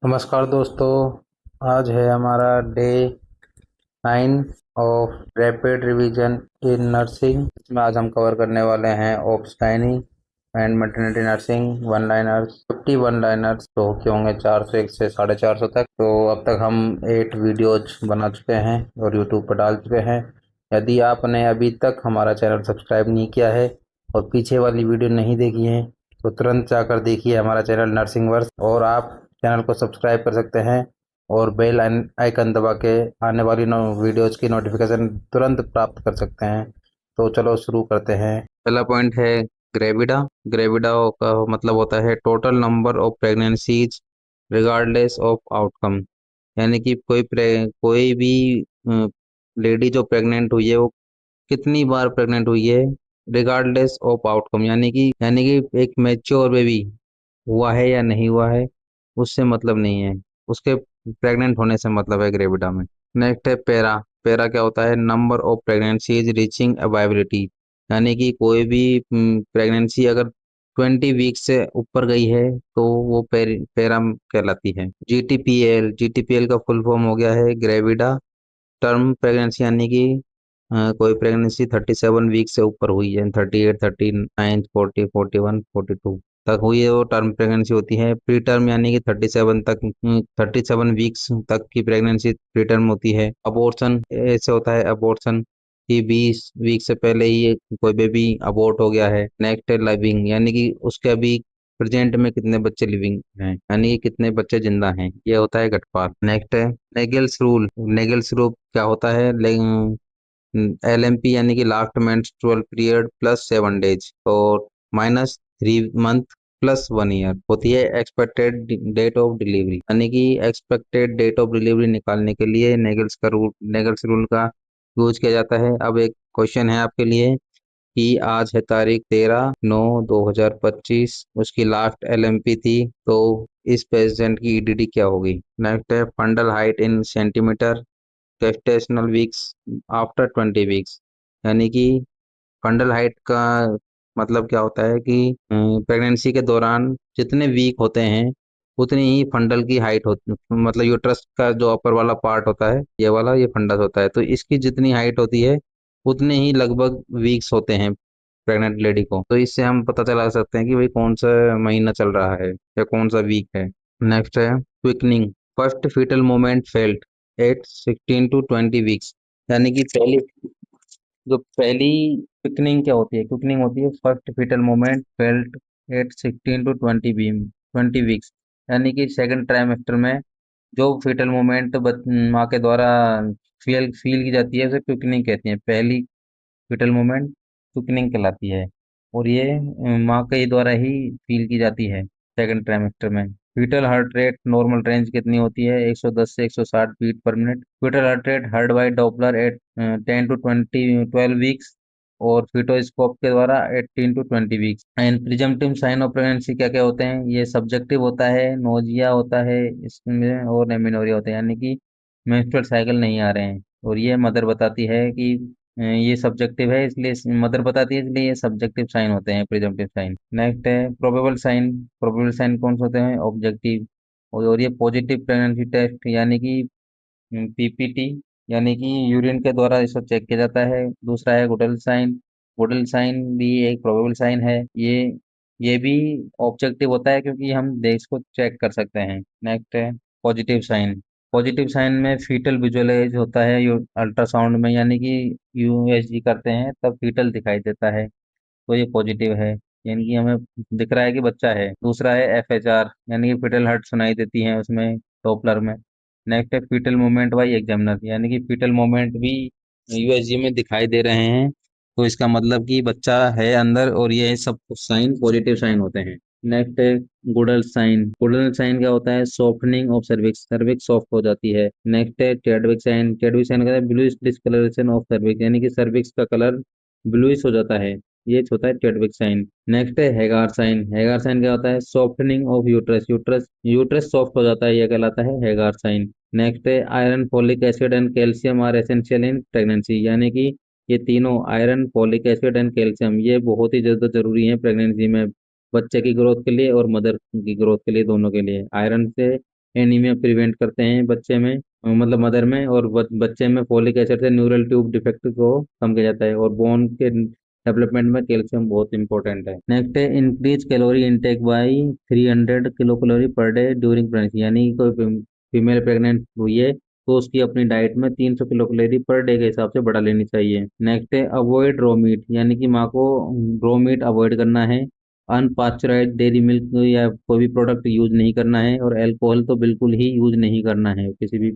नमस्कार दोस्तों। आज है हमारा day 9 of rapid revision in nursing. इसमें आज हम कवर करने वाले हैं obstetrics and maternity nursing one liners 51 liners तो के होंगे 401 से 450 तक। तो अब तक हम 8 वीडियोज बना चुके हैं और यूट्यूब पर डाल चुके हैं। यदि आपने अभी तक हमारा चैनल सब्सक्राइब नहीं किया है और पीछे वाली वीडियो नहीं देखी है तो तुरंत जाकर देखिए हमारा चैनल नर्सिंग वर्स, और आप चैनल को सब्सक्राइब कर सकते हैं और बेल आइकन दबा के आने वाली वीडियोज की नोटिफिकेशन तुरंत प्राप्त कर सकते हैं। तो चलो शुरू करते हैं। पहला पॉइंट है ग्रेविडा। ग्रेविडा का मतलब होता है total number of pregnancies regardless of outcome. यानी कि कोई भी लेडी जो प्रेग्नेंट हुई है वो कितनी बार प्रेग्नेंट हुई है रिगार्डलेस ऑफ आउटकम, यानी कि एक मैच्योर बेबी हुआ है या नहीं हुआ है उससे मतलब नहीं है, उसके प्रेग्नेंट होने से मतलब है ग्रेविडा में। नेक्स्ट है पेरा। पेरा क्या होता है नंबर ऑफ प्रेगनेंसीज रीचिंग अवाइबिलिटी। यानी कि कोई भी प्रेगनेंसी अगर 20 वीक से ऊपर गई है तो वो पेरा कहलाती है। जीटीपीएल। जीटीपीएल का फुल फॉर्म हो गया है ग्रेविडा टर्म प्रेगनेंसी। यानी कि कोई प्रेगनेंसी 37 वीक से ऊपर हुई है, 38, 39, 40, 41, 42 तक हुई है वो टर्म प्रेगनेंसी होती है। प्री टर्म यानी कि 37 वीक्स तक की प्रेगनेंसी प्री टर्म होती है। अबॉर्शन ऐसे होता है अबॉर्शन कि 20 वीक से पहले ही कोई बेबी अबॉर्ट हो गया है। नेक्स्ट है लिविंग, यानी कि उसके अभी प्रेजेंट में कितने बच्चे लिविंग हैं, यानी कि कितने बच्चे जिंदा हैं, ये होता है घटपात। नेक्स्ट है नेगेल्स रूल। नेगेल्स रूल क्या होता है एलएमपी, यानी कि last menstrual period plus 7 days और माइनस 3 मंथ प्लस 1 ईयर होती है एक्सपेक्टेड डेट ऑफ डिलीवरी। यानी कि एक्सपेक्टेड डेट ऑफ डिलीवरी निकालने के लिए नेगल्स रूल का यूज किया जाता है। अब एक क्वेश्चन है आपके लिए कि आज है तारीख 13/9/2025, उसकी लास्ट एलएमपी थी, तो इस पेशेंट की ईडीडी क्या होगी। नेक्स्ट है fundal height in centimetre gestational weeks after 20 weeks. यानी कि फंडल हाइट का मतलब क्या होता है कि प्रेगनेंसी के दौरान जितने वीक होते हैं उतनी ही फंडल की हाइट होती, मतलब यूट्रस का जो अपर वाला पार्ट होता है ये वाला, ये फंडस होता है, तो इसकी जितनी हाइट होती है उतने ही लगभग वीक्स होते हैं प्रेग्नेंट लेडी को। तो इससे हम पता चला सकते हैं कि भाई कौन सा महीना चल रहा है या कौन सा वीक है। नेक्स्ट है quickening. First fetal moment felt at 16 to 20 weeks. यानी कि पहली क्विकनिंग क्या होती है, क्विकनिंग होती है first fetal moment felt at 16 to 20 weeks. यानी कि सेकंड ट्राइमेस्टर में जो फीटल मोमेंट माँ के द्वारा फील फील की जाती है उसे क्विकनिंग कहते हैं। पहली फीटल मोमेंट क्विकनिंग कहलाती है और ये माँ के द्वारा ही फील की जाती है सेकंड ट्राइमेस्टर में। Fetal heart rate normal range कितनी होती है 110 से 160 beat per minute. Fetal heart rate heard by Doppler at 10 to 12 weeks और फीटोस्कोप के द्वारा 18 to 20 weeks. And presumptive sign of pregnancy क्या क्या होते हैं, ये सब्जेक्टिव होता है, नोजिया होता है इसमें और एमिनोरिया होता है, यानी कि मेंस्ट्रुअल साइकिल नहीं आ रहे हैं। और ये मदर बताती है कि ये सब्जेक्टिव है, इसलिए मदर बताती है, इसलिए ये सब्जेक्टिव साइन होते हैं प्रिजम्पटिव साइन। नेक्स्ट है प्रोबेबल साइन। प्रोबेबल साइन कौन से होते हैं ऑब्जेक्टिव। और ये पॉजिटिव प्रेगनेंसी टेस्ट यानी कि पीपीटी, यानी कि यूरिन के द्वारा इसको चेक किया जाता है। दूसरा है गुडल साइन। गुडल साइन भी एक प्रोबेबल साइन है। ये भी ऑब्जेक्टिव होता है क्योंकि हम देश को चेक कर सकते हैं। नेक्स्ट है पॉजिटिव साइन। पॉजिटिव साइन में फीटल विजुअलाइज होता है अल्ट्रासाउंड में, यानी कि यूएसजी करते हैं तब फीटल दिखाई देता है, तो ये पॉजिटिव है, यानी कि हमें दिख रहा है कि बच्चा है। दूसरा है एफएचआर, यानी कि फीटल हर्ट सुनाई देती है उसमें डॉपलर में। नेक्स्ट है फीटल मूवमेंट बाई एग्जामिनर, यानी कि फीटल मूवमेंट भी यूएसजी में दिखाई दे रहे हैं, तो इसका मतलब कि बच्चा है अंदर, और ये सब साइन पॉजिटिव साइन होते हैं। नेक्स्ट है गुडल साइन। गुडल साइन क्या होता है softening of cervix, cervix soft हो जाती है। नेक्स्ट है टेडविक साइन। टेडविक साइन का ब्लूइश डिस्कलरेशन ऑफ सर्विक्स, यानी कि सर्विक्स का कलर ब्लूइश हो जाता है, ये होता है टेडविक साइन। नेक्स्ट है हेगार साइन। हेगार साइन क्या होता है softening of uterus, uterus uterus soft हो जाता है, यह कहलाता है हेगार साइन। नेक्स्ट है iron folic acid and calcium are essential in pregnancy, यानी कि ये तीनों iron folic acid and calcium ये बहुत ही ज्यादा जरूरी है प्रेगनेंसी में, बच्चे की ग्रोथ के लिए और मदर की ग्रोथ के लिए, दोनों के लिए। आयरन से एनीमिया प्रिवेंट करते हैं बच्चे में, मतलब मदर में, और बच्चे में फोलिक एसिड से न्यूरल ट्यूब डिफेक्ट को कम किया जाता है, और बोन के डेवलपमेंट में कैल्शियम बहुत इंपॉर्टेंट है। नेक्स्ट है increase calorie intake by 300 kilo calorie per day during pregnancy, यानी कि कोई फीमेल प्रेग्नेंट हुई है तो उसकी अपनी डाइट में 300 किलो कैलोरी पर डे के हिसाब से बढ़ा लेनी चाहिए। नेक्स्ट है अवॉइड रो मीट, यानी कि माँ को रो मीट अवॉइड करना है। अनपास्चराइज्ड डेयरी मिल्क या कोई भी प्रोडक्ट यूज नहीं करना है, और अल्कोहल तो बिल्कुल ही यूज नहीं करना है किसी भी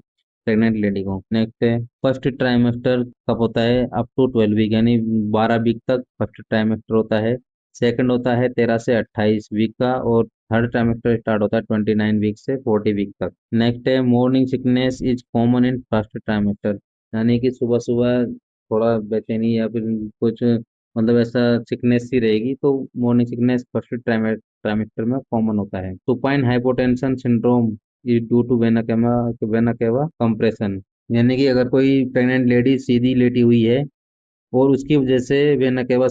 प्रेग्नेंट लेडी को। नेक्स्ट है फर्स्ट ट्राइमेस्टर कब होता है? अप टू 12 वीक, यानी 12 वीक तक फर्स्ट ट्राइमेस्टर होता है। सेकंड होता है 13 से 28 वीक का, और थर्ड ट्राइमेस्टर स्टार्ट होता है 29 वीक से 40 वीक तक। नेक्स्ट है morning sickness is common in first trimester, यानी कि सुबह सुबह थोड़ा बेचैनी या फिर कुछ, मतलब ऐसा सिकनेस ही रहेगी, तो मॉर्निंग सिकनेस फर्स्ट ट्राइमेस्टर में कॉमन होता है। Supine hypotension syndrome is due to vena cava compression, यानी कि अगर कोई प्रेग्नेंट लेडी सीधी लेटी हुई है और उसकी वजह से वेना केवा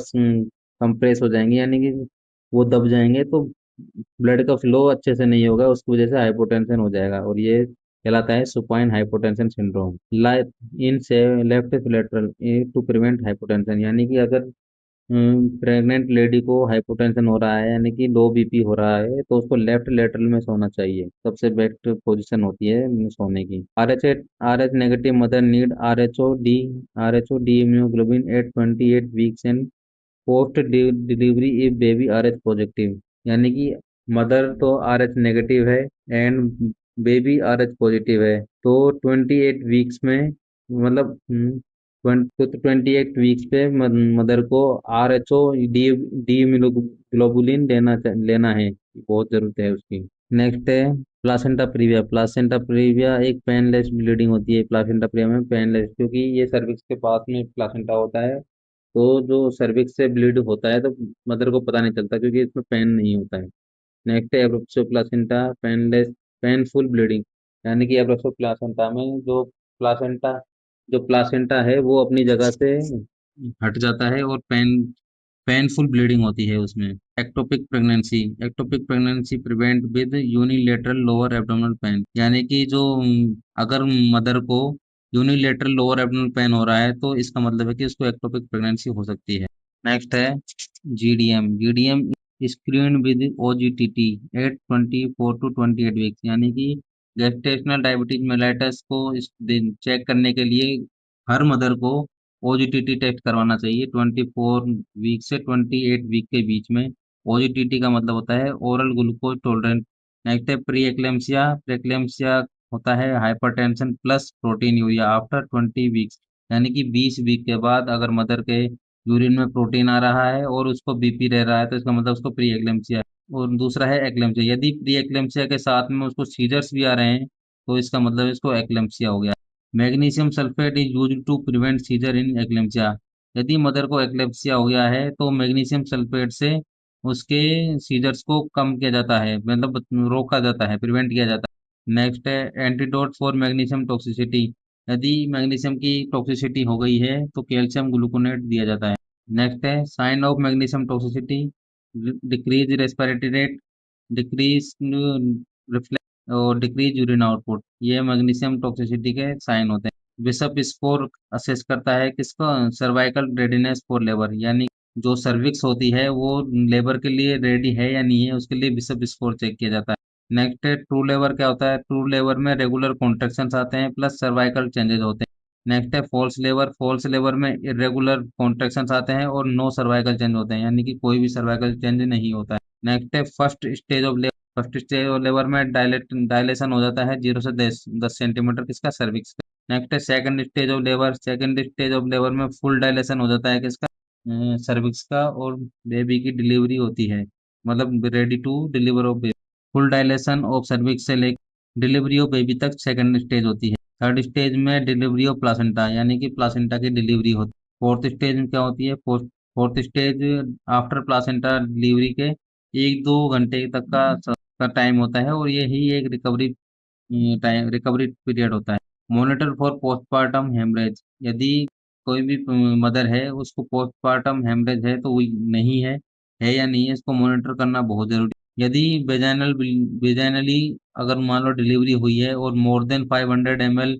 कंप्रेस हो जाएंगे, यानी कि वो दब जाएंगे, तो ब्लड का फ्लो अच्छे से नहीं होगा, उसकी वजह से हाइपोटेंशन हो जाएगा, और ये कहलाता है supine hypotension syndrome. Life in से left lateral to prevent hypotension, यानी कि अगर प्रेग्नेंट लेडी को हाइपोटेंशन हो रहा है, यानी कि लो बीपी हो रहा है, तो उसको लेफ्ट लेटरल में सोना चाहिए, सबसे बेस्ट पोजीशन होती है सोने की। R H negative mother need R H O D immunoglobin at 28 weeks and post delivery if baby R H positive, यानी कि मदर तो आर एच नेगेटिव है and baby R H positive है, तो 28 वीक्स में, मतलब 28 वीक्स पे mother को R H O D D globulin लेना है, बहुत जरूरत है उसकी। नेक्स्ट है प्लासेंटा प्रीविया। प्लासेंटा प्रीविया एक पेनलेस ब्लीडिंग होती है, प्लासेंटा प्रीविया में पेनलेस, क्योंकि ये सर्विक्स के पास में प्लासेंटा होता है, तो जो सर्विक्स से ब्लीड होता है तो मदर को पता नहीं चलता, क्योंकि इसमें पेन नहीं होता है। नेक्स्ट है एब्रोप्सियो प्लासेंटा पेनलेस पेनफुल ब्लीडिंग, यानी कि एब्रोप्सियो प्लासेंटा में जो प्लासेंटा है वो अपनी जगह से हट जाता है, और पेनफुल ब्लीडिंग होती है उसमें। Ectopic pregnancy prevent with unilateral lower abdominal pain, यानी कि जो अगर मदर को यूनिलेटरल लोअर एब्डोमिनल पेन हो रहा है, तो इसका मतलब है कि उसको एक्टोपिक प्रेगनेंसी हो सकती है। नेक्स्ट है GDM screen with OGTT at 24 to 28 weeks, यानी कि गेस्टेशनल डायबिटीज मेलाइटस को चेक करने के लिए हर मदर को ओजीटीटी टेस्ट करवाना चाहिए 24 वीक से 28 वीक के बीच में। ओजीटीटी का मतलब होता है ओरल ग्लूकोज टॉलरेंस। नेक्स्ट है प्री एक्लेम्सिया होता है hypertension plus protein urea after 20 weeks, यानी कि 20 वीक के बाद अगर मदर के यूरिन में प्रोटीन आ रहा है और उसको बीपी रह रहा है, तो इसका मतलब उसको प्री एक्लेम्सिया है। और दूसरा है एक्लेम्सिया, यदि प्री एक्लेम्सिया के साथ में उसको सीजर्स भी आ रहे हैं, तो इसका मतलब इसको एक्लेम्सिया हो गया। Magnesium sulphate is used to prevent seizure in eclampsia, यदि मदर को एक्लेम्सिया हो गया है तो मैग्नीशियम सल्फेट से उसके सीजर्स को कम किया जाता है, मतलब रोका जाता है, प्रिवेंट किया जाता है। नेक्स्ट है एंटीडोट फॉर मैग्नीशियम टॉक्सिसिटी, यदि मैग्नीशियम की टॉक्सिसिटी हो गई है तो कैल्शियम ग्लूकोनेट दिया जाता है। नेक्स्ट है sign of magnesium toxicity decrease respiratory rate, decrease reflex और डिक्रीज यूरिन आउटपुट, ये मैग्नीशियम टॉक्सिसिटी के साइन होते हैं। बिशप स्कोर असेस करता है किसको? सर्वाइकल रेडीनेस फॉर लेबर, यानी जो सर्विक्स होती है वो लेबर के लिए रेडी है या नहीं है, उसके लिए बिशप स्कोर चेक किया जाता है। नेक्स्ट है ट्रू लेबर। क्या होता है? ट्रू लेबर में रेगुलर कॉन्ट्रेक्शंस आते हैं प्लस सर्वाइकल चेंजेस होते हैं। नेक्स्ट है फॉल्स लेबर। फॉल्स लेबर में इरेगुलर कॉन्ट्रेक्शंस आते हैं और नो सर्वाइकल चेंज होते हैं, यानी कि कोई भी सर्वाइकल चेंज नहीं होता है। नेक्स्ट है फर्स्ट स्टेज ऑफ लेबर में डायलेशन हो जाता है 0 से 10 सेंटीमीटर किसका? सर्विक्स का। नेक्स्ट है सेकंड स्टेज ऑफ लेबर में फुल डायलेशन हो जाता है किसका? सर्विक्स का, और बेबी की डिलीवरी होती है, मतलब ready to deliver of baby. Full dilation of cervix से लेकर डिलीवरी ऑफ बेबी तक सेकंड स्टेज होती है। थर्ड स्टेज में डिलीवरी ऑफ प्लासेंटा, यानी कि प्लासेंटा की डिलीवरी होती है। फोर्थ स्टेज में क्या होती है? Fourth stage after placenta delivery के 1-2 घंटे तक का टाइम होता है, और यही एक रिकवरी पीरियड होता है। मॉनिटर फॉर पोस्टमार्टम हेमरेज, यदि कोई भी मदर है उसको पोस्टमार्टम हेमरेज है तो वो नहीं है या नहीं है, इसको मॉनिटर करना बहुत जरूरी है। यदि वेजाइनली अगर मान लो डिलीवरी हुई है और more than 500 ml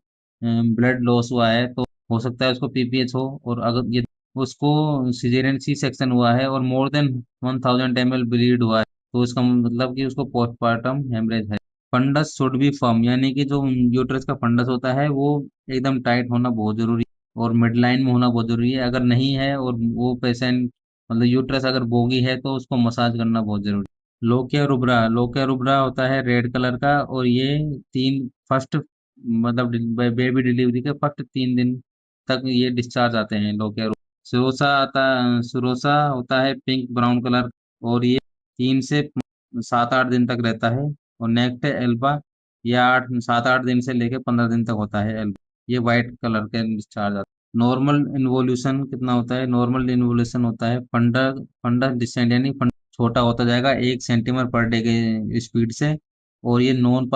blood loss हुआ है, तो हो सकता है उसको पीपीएच हो। और अगर ये उसको सिजेरियन सी सेक्शन हुआ है और मोर देन 1000 ml ब्लीड हुआ है, तो इसका मतलब कि उसको पोस्टमार्टम हेमरेज है। फंडस शुड बी फर्म, यानी कि जो यूट्रस का फंडस होता है वो एकदम टाइट होना बहुत जरूरी है और मिड लाइन में होना बहुत जरूरी है। अगर नहीं है और वो पेशेंट मतलब यूट्रस अगर बोगी है, तो उसको मसाज करना बहुत जरूरी है। लोकिया रुब्रा, लोकिया रुब्रा होता है रेड कलर का, और ये तीन फर्स्ट मतलब बेबी डिलीवरी के फर्स्ट 3 दिन तक ये डिस्चार्ज आते हैं लोकिया रुब्रा। सिरोसा होता है पिंक ब्राउन कलर, और ये 3 से 7-8 दिन तक रहता है। और नेक्स्ट है एल्बा, ये 7-8 दिन से लेके 15 दिन तक होता है एल्बा। ये व्हाइट कलर के डिस्चार्ज आता है। नॉर्मल इन्वोल्यूशन कितना होता है? नॉर्मल इन्वोल्यूशन होता है फंडा फंडा डिसेंड, यानी छोटा होता जाएगा 1 सेंटीमीटर पर डे के स्पीड से। और ये नॉन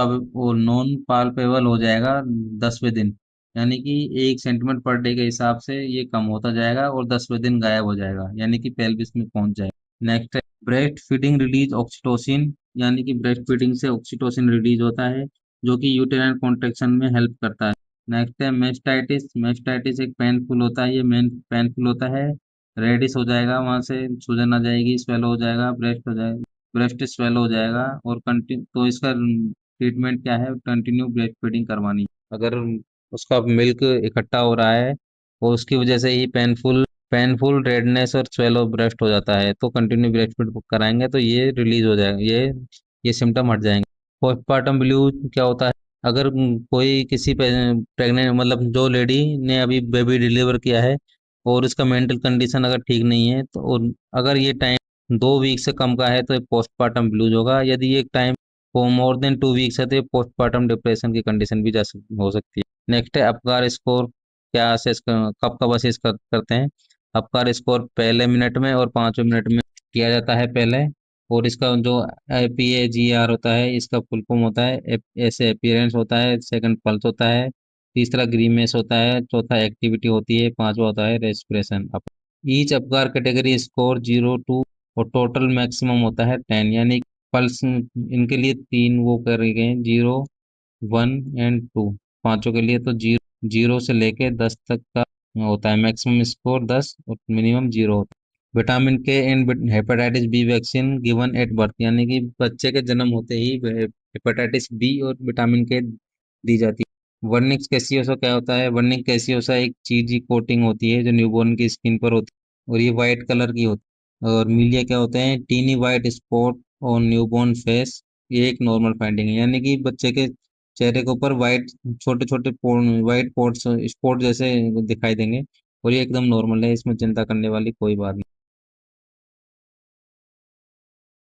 पाल्पेबल हो जाएगा 10वें दिन, यानी कि 1 सेंटीमीटर पर डे के हिसाब से ये कम होता जाएगा और 10वें दिन गायब हो जाएगा, यानी कि पेल्विस में पहुंच जाएगा। नेक्स्ट है ब्रेस्ट फीडिंग रिलीज ऑक्सीटोसिन, यानी कि ब्रेस्ट फीडिंग से ऑक्सीटोसिन रिलीज होता है, जो कि यूटेराइन कॉन्ट्रेक्शन में हेल्प करता है। नेक्स्ट है मेस्टाइटिस, मेस्टाइटिस एक पेनफुल होता है, ये मेन पेनफुल होता है। रेडिस हो जाएगा, वहां से सूजन आ जाएगी, स्वेलो हो जाएगा, ब्रेस्ट हो जाएगा, ब्रेस्ट स्वेलो हो जाएगा। और कंटिन्यू तो इसका ट्रीटमेंट क्या है? कंटिन्यू ब्रेस्ट फीडिंग करवानी। अगर उसका मिल्क इकट्ठा हो रहा है और उसकी वजह से ही पेनफुल रेडनेस और स्वेलो ब्रेस्ट हो जाता है, तो कंटिन्यू ब्रेस्ट फीड कराएंगे तो ये रिलीज हो जाएगा, ये सिम्टम हट जाएंगे। पोस्टपार्टम ब्लू क्या होता है? अगर कोई किसी प्रेग्नेंट मतलब जो लेडी ने अभी बेबी डिलीवर किया है और उसका मेंटल कंडीशन अगर ठीक नहीं है, तो और अगर ये टाइम 2 वीक से कम का है, तो ये पोस्टपार्टम ब्लूज होगा। यदि ये टाइम मोर देन 2 वीक्स है, तो ये पोस्टपार्टम डिप्रेशन की कंडीशन भी हो सकती है। नेक्स्ट है अपकार स्कोर, क्या असेस कब कब असेस करते हैं? अपकार स्कोर पहले मिनट में और 5वें मिनट में किया जाता है पहले। और इसका जो APAGR होता है, इसका फुल फॉर्म होता है ऐसे अपीयरेंस होता है, सेकंड पल्स होता है, तीसरा ग्रीमेस होता है, चौथा एक्टिविटी होती है, पांचवा होता है respiration. Each Apgar category score 0 2 और टोटल मैक्सिमम होता है 10, यानी पल्स इनके लिए तीन वो करे गए हैं, 0 1 एंड 2। पांचों के लिए तो 0 से लेके 10 तक का होता है। मैक्सिमम स्कोर 10 और मिनिमम 0 होता है। Vitamin K and hepatitis B vaccine given at birth, यानी कि बच्चे के जन्म होते ही हेपेटाइटिस बी और विटामिन के दी जाती है। वर्निक कैसियोसा क्या होता है? वर्निक कैसियोसा एक चीजी कोटिंग होती है जो न्यूबॉर्न की स्किन पर होती है, और ये वाइट कलर की होती है। और मिलिया क्या होते हैं? Tiny white spot on newborn face, ये एक नॉर्मल फाइंडिंग है, यानी कि बच्चे के चेहरे के ऊपर वाइट छोटे छोटे वाइट पॉट्स स्पॉट जैसे दिखाई देंगे, और ये एकदम नॉर्मल है, इसमें चिंता करने वाली कोई बात नहीं।